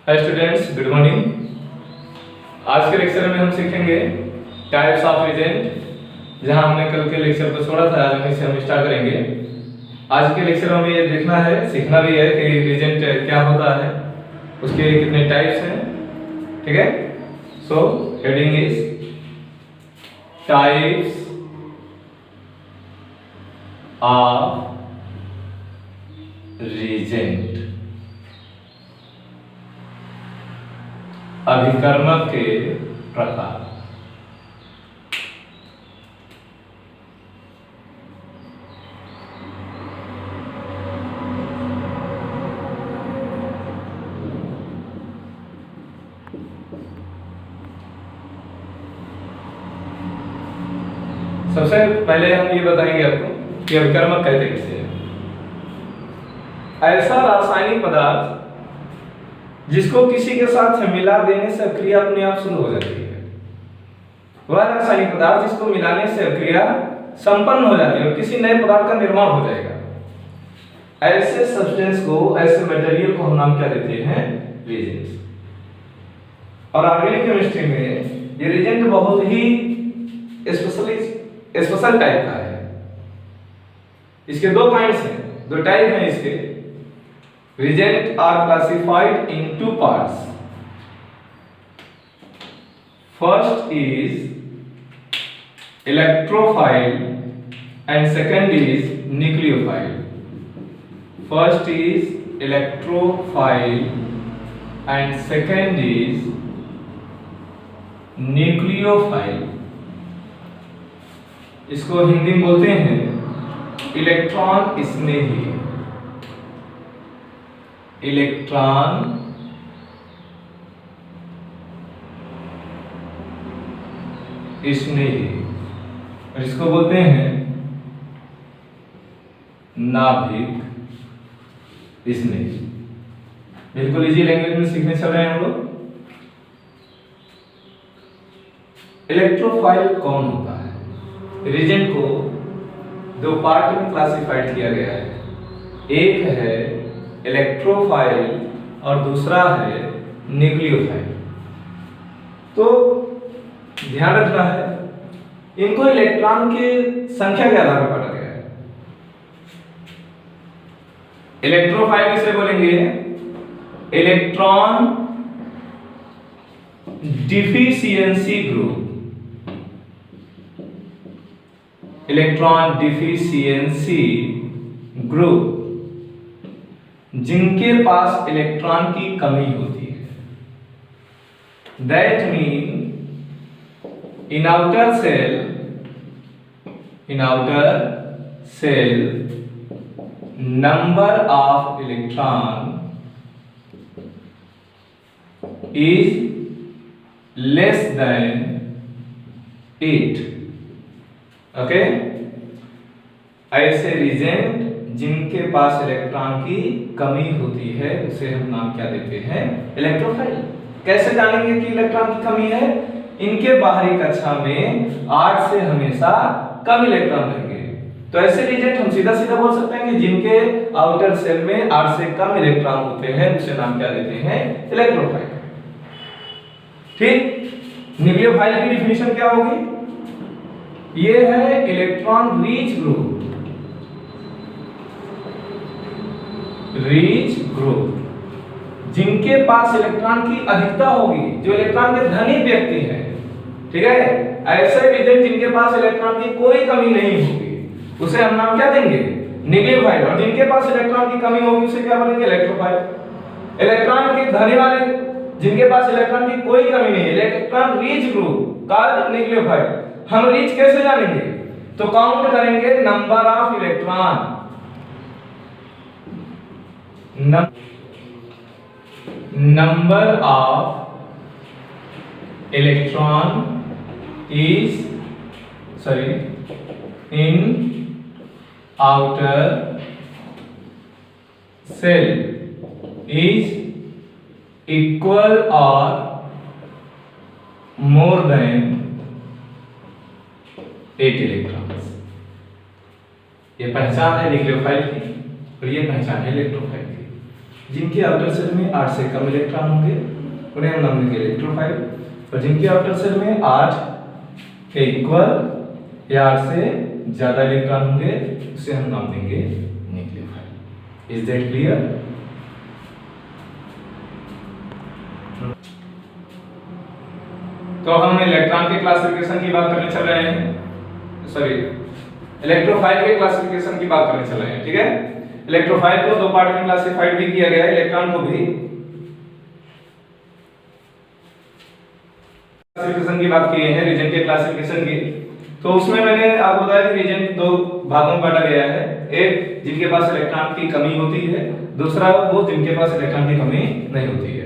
Hi students, good morning. आज के lecture में हम सीखेंगे टाइप्स ऑफ रीजेंट। जहां हमने कल के लेक्चर को छोड़ा था, आज से हम स्टार्ट करेंगे। आज के लेक्चर में ये देखना है, सीखना भी है कि रीजेंट क्या होता है, उसके कितने टाइप्स हैं। ठीक है, so heading is types of reagent. अभिकर्मक के प्रकार। सबसे पहले हम ये बताएंगे आपको कि अभिकर्मक कहते किसे हैं। ऐसा रासायनिक पदार्थ जिसको किसी के साथ मिला देने से अक्रिया अपने आप शुरू हो जाती है। वह रासायनिक पदार्थ जिसको मिलाने से अक्रिया संपन्न हो जाती है और किसी नए पदार्थ का निर्माण हो जाएगा। ऐसे सब्सटेंस को, ऐसे मटेरियल को हम नाम क्या देते हैं? रीजेंट्स। और ऑर्गेनिक केमिस्ट्री में ये रीजेंट बहुत ही स्पेशल टाइप का है। इसके दो काइंड्स हैं, दो टाइप हैं इसके। Reagents are classified in two parts. First is electrophile and second is nucleophile. First is electrophile and second is nucleophile. इसको हिंदी में बोलते हैं इलेक्ट्रॉन स्नेही। इलेक्ट्रॉन स्नेही, और इसको बोलते हैं नाभिक स्नेही। बिल्कुल इजी लैंग्वेज में सीखने चल रहे हैं हम लोग। इलेक्ट्रोफाइल कौन होता है? रीजेंट को दो पार्ट में क्लासिफाइड किया गया है। एक है इलेक्ट्रोफाइल और दूसरा है न्यूक्लियोफाइल। तो ध्यान रखना है, इनको इलेक्ट्रॉन के संख्या के आधार पर बांटा गया है। इलेक्ट्रोफाइल किसे बोलेंगे? Electron deficiency group. Electron deficiency group जिनके पास इलेक्ट्रॉन की कमी होती है। That mean in outer shell number of electron is less than 8। Okay, ऐसे रीजेंट जिनके पास इलेक्ट्रॉन की कमी होती है उसे हम नाम क्या देते हैं? इलेक्ट्रोफाइल। कैसे जानेंगे कि इलेक्ट्रॉन की कमी है? इनके बाहरी कक्षा में 8 से हमेशा कम इलेक्ट्रॉन रहेंगे। तो ऐसे रीजेंट हम सीधा सीधा बोल सकते हैं कि जिनके आउटर सेल में 8 से कम इलेक्ट्रॉन होते हैं उसे नाम क्या देते हैं? इलेक्ट्रोफाइल। ठीक, न्यूक्लियोफाइल की डिफिनेशन क्या होगी? ये है electron rich group. Rich group जिनके पास इलेक्ट्रॉन की अधिकता होगी, जो इलेक्ट्रॉन के धनी व्यक्ति हैं। ठीक है, ऐसे रीजेंट जिनके पास इलेक्ट्रॉन की कोई कमी नहीं होगी उसे हम नाम क्या देंगे? न्यूक्लियोफाइल। और जिनके पास इलेक्ट्रॉन की कमी होगी उसे क्या बोलेंगे? इलेक्ट्रोफाइल। इलेक्ट्रॉन के धनी वाले जिनके पास इलेक्ट्रॉन की कोई कमी नहीं है, electron rich group called nucleophile. हम रिच कैसे जानेंगे? तो काउंट करेंगे number of electron. number of electron is in outer cell is equal or more than 8 electrons। ये पहचान है न्यूक्लियोफाइल की और ये पहचान है इलेक्ट्रोफाइल की। जिनके आउटर शेल में 8 से कम इलेक्ट्रॉन होंगे उन्हें हम नाम देंगे इलेक्ट्रोफाइल, और जिनके आउटर शेल में 8 के इक्वल या 8 से ज्यादा इलेक्ट्रॉन होंगे उसे हम नाम देंगे न्यूक्लियोफाइल। Is that clear? तो हम इलेक्ट्रॉन के क्लासिफिकेशन की बात करने चल रहे हैं, सॉरी इलेक्ट्रोफाइल के क्लासिफिकेशन की बात करने चल रहे हैं। ठीक है, इलेक्ट्रोफाइल को दो पार्ट में क्लासिफाइड भी किया गया है, इलेक्ट्रॉन को भी। क्लासिफिकेशन की बात की है, रीजन के क्लासिफिकेशन की, तो उसमें मैंने आपको बताया कि रीजन दो भागों में बांटा गया है। एक जिनके पास इलेक्ट्रॉन की कमी होती है, दूसरा वो जिनके पास इलेक्ट्रॉन की कमी नहीं होती है।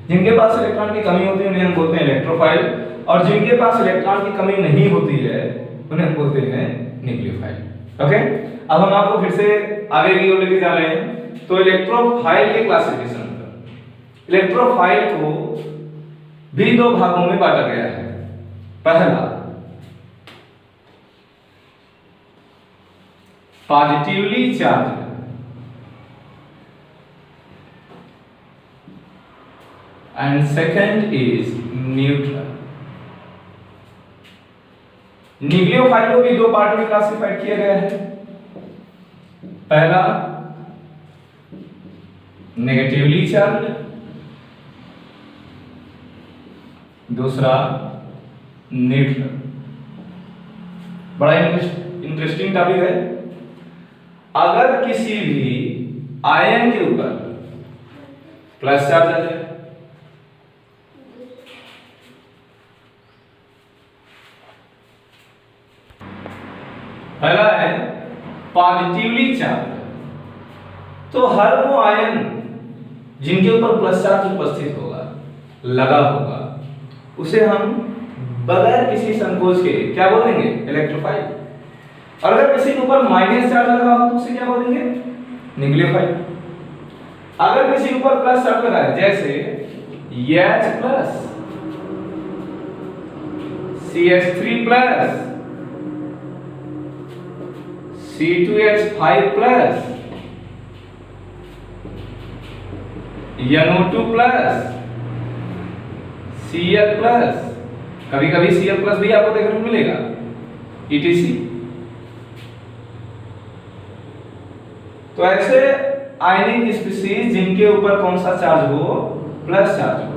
जिनके पास इलेक्ट्रॉन की कमी होती है उन्हें हम बोलते हैं इलेक्ट्रोफाइल, और जिनके पास इलेक्ट्रॉन की कमी नहीं होती है उन्हें हम बोलते हैं न्यूक्लियोफाइल। ओके, अब हम आपको फिर से आगे की ओर लेके जा रहे हैं। तो इलेक्ट्रोफाइल के क्लासिफिकेशन पर इलेक्ट्रोफाइल को भी दो भागों में बांटा गया है। पहला positively charge and second is neutral. Nucleophile को भी दो पार्ट में क्लासिफाइड किया गया है। पहला नेगेटिवली चार्ज, दूसरा न्यूट्रल। बड़ा इंटरेस्टिंग टॉपिक है। अगर किसी भी आयन के ऊपर प्लस चार्ज आ जाए, पहला है पॉजिटिवली चार्ज, तो हर वो आयन जिनके ऊपर प्लस चार्ज उपस्थित होगा, लगा होगा, उसे हम बगैर किसी संकोच के क्या बोलेंगे? इलेक्ट्रोफाइल। और अगर किसी के ऊपर माइनस चार्ज लगा हो तो उसे क्या बोलेंगे? न्यूक्लियोफाइल। अगर किसी के ऊपर प्लस चार्ज लगा है, जैसे H plus CH3 plus C2H5 plus NO2 plus Cl plus, कभी कभी Cl प्लस भी आपको देखने को मिलेगा, ETC। तो ऐसे आयनिक स्पीशीज जिनके ऊपर कौन सा चार्ज हो? प्लस चार्ज हो,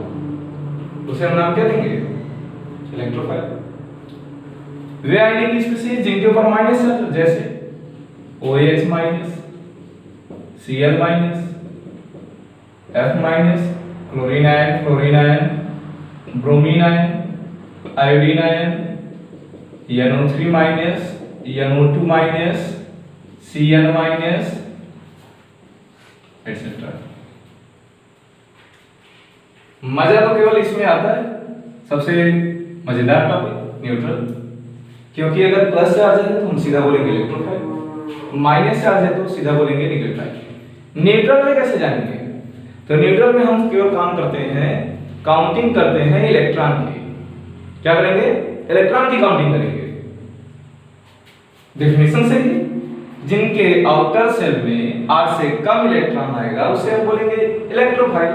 उसे हम नाम क्या देंगे? इलेक्ट्रोफाइल। वे आयनिक स्पीशीज जिनके ऊपर माइनस चार्ज हो, जैसे OH minus, Cl minus, F minus, chlorine ion, fluorine ion, bromine ion, iodine ion, NO3 minus, NO2 minus, Cl minus, etcetera. मजा तो केवल इसमें आता है, सबसे मजेदार टॉपिक न्यूट्रल, क्योंकि अगर प्लस चार्ज है तो हम सीधा बोलेंगे इलेक्ट्रोफाइल, माइनस चार्ज है तो सीधा बोलेंगे न्यूक्लियोफाइल। न्यूट्रल में कैसे जानेंगे? तो न्यूट्रल में हम केवल काम करते हैं, काउंटिंग करते हैं इलेक्ट्रॉन की। क्या करेंगे? इलेक्ट्रॉन की काउंटिंग करेंगे। डेफिनेशन से ही जिनके आउटर सेल में 8 से कम इलेक्ट्रॉन आएगा उसे हम बोलेंगे इलेक्ट्रोफाइल,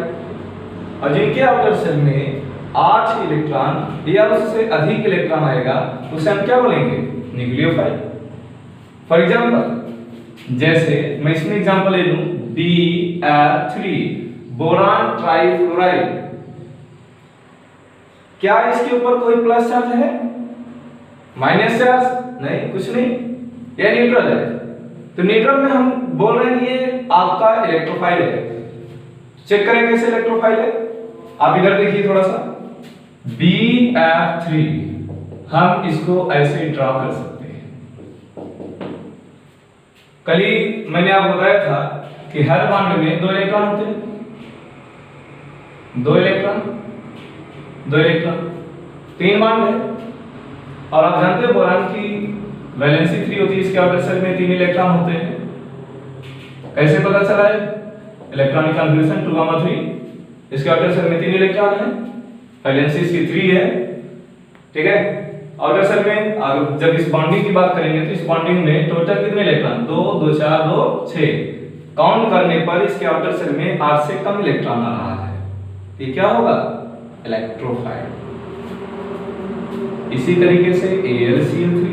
और जिनके आउटर सेल में 8 इलेक्ट्रॉन या उससे अधिक इलेक्ट्रॉन आएगा उसे हम क्या बोलेंगे? न्यूक्लियोफाइल। फॉर एग्जांपल, जैसे मैं इसमें एग्जांपल ले लूं, Br3 बोरान ट्राइफ्लोराइड, क्या इसके ऊपर कोई प्लस चार्ज है? Minus charge? नहीं, कुछ नहीं, यह न्यूट्रल है। तो न्यूट्रल में हम बोल रहे हैं ये आपका इलेक्ट्रोफाइल है। चेक करें कैसे इलेक्ट्रोफाइल है। आप इधर देखिए थोड़ा सा, Br3 हम इसको ऐसे ड्रॉ कर सकते हैं। कल ही मैंने आपको बताया था कि हर बॉन्ड में 2 इलेक्ट्रॉन होते हैं, 2 इलेक्ट्रॉन, 2 इलेक्ट्रॉन, 3 बॉन्ड है। और आप जानते हो बोरान की वैलेंसी 3 होती है, इसके आउटर शेल में 3 इलेक्ट्रॉन होते हैं। कैसे पता चला है? इलेक्ट्रॉनिक कॉन्फिगरेशन 2,3, इसके आउटर शेल में 3 इलेक्ट्रॉन है, वैलेंसी इसकी 3 है। ठीक है, आउटर शेल में जब इस बॉन्डिंग की बात करेंगे तो इस बॉन्डिंग में टोटल कितने इलेक्ट्रॉन? 2 2 4 2 6, काउंट करने पर इसके आउटर सेल में 8 से कम इलेक्ट्रॉन आ रहा है, ये क्या होगा? इलेक्ट्रोफाइल। इसी तरीके से AlCl3,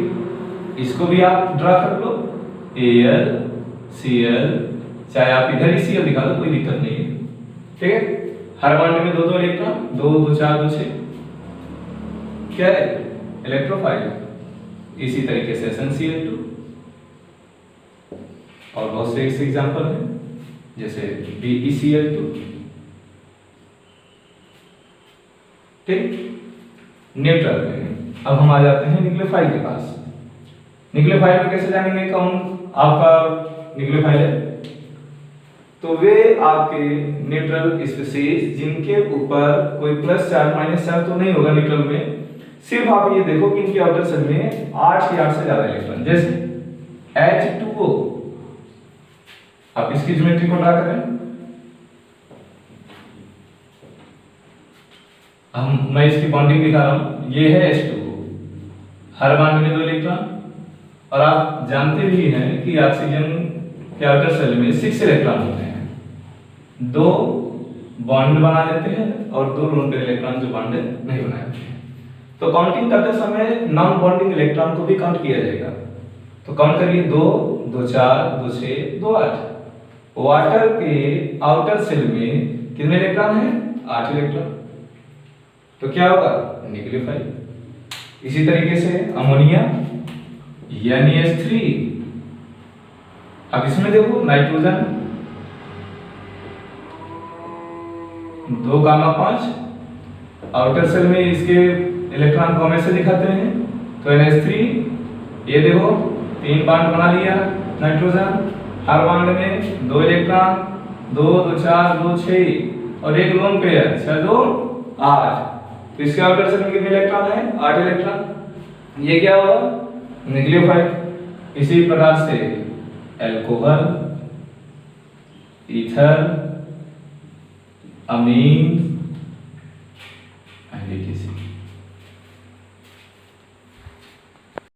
इसको भी आप ड्रा कर लो, AlCl, चाहे आप इधर ही Cl दिखा दो, कोई दिक्कत नहीं है, ठीक है। हर बॉन्ड में 2 इलेक्ट्रॉन, 2 2 4 2 6, क्या है? इलेक्ट्रोफाइल। इसी तरीके से SnCl2 और बहुत से एग्जांपल हैं, जैसे BeCl2, ठीक। न्यूट्रल में अब हम आ जाते हैं न्यूक्लियोफाइल के पास। न्यूक्लियोफाइल में कैसे जानेंगे कौन आपका न्यूक्लियोफाइल है? तो वे आपके न्यूट्रल स्पीशीज जिनके ऊपर कोई प्लस चार्ज माइनस चार्ज तो नहीं होगा न्यूट्रल में, सिर्फ आप ये देखो कि इनके आउटर सेल में 8 या 8 से ज्यादा इलेक्ट्रॉन, जैसे H2O। आप इसकी ज्योमेट्री को ड्रा करें। मैं इसकी बॉन्डिंग दिखा रहा हूं, ये है H2O, हर बॉन्ड में 2 इलेक्ट्रॉन, और आप जानते भी हैं कि ऑक्सीजन के आउटर सेल में 6 इलेक्ट्रॉन होते हैं, 2 बॉन्ड बना लेते हैं और 2 लोन पेयर इलेक्ट्रॉन जो बॉन्ड नहीं बनाते हैं। तो काउंटिंग करते समय नॉन बॉन्डिंग इलेक्ट्रॉन को भी काउंट किया जाएगा। तो काउंट करिए, 2 2 4 2 6 2 8। वाटर के आउटर सेल में कितने इलेक्ट्रॉन हैं? 8 इलेक्ट्रॉन। तो क्या होगा? न्यूक्लियोफाइल। इसी तरीके से अमोनिया NH3, अब इसमें देखो नाइट्रोजन 2 गामा 5, आउटर सेल में इसके इलेक्ट्रॉन को हमें से दिखाते हैं, तो NH3, ये देखो 3 बॉन्ड बना लिया नाइट्रोजन, हर बॉन्ड में 2 इलेक्ट्रॉन, 2 2 4 2 6 और एक लोन पेयर 6 2 8। तो इसके आउटर सेल में कितने इलेक्ट्रॉन है? 8 इलेक्ट्रॉन। ये क्या हुआ? न्यूक्लियोफाइल। इसी प्रकार से अल्कोहल, ईथर, अमीन,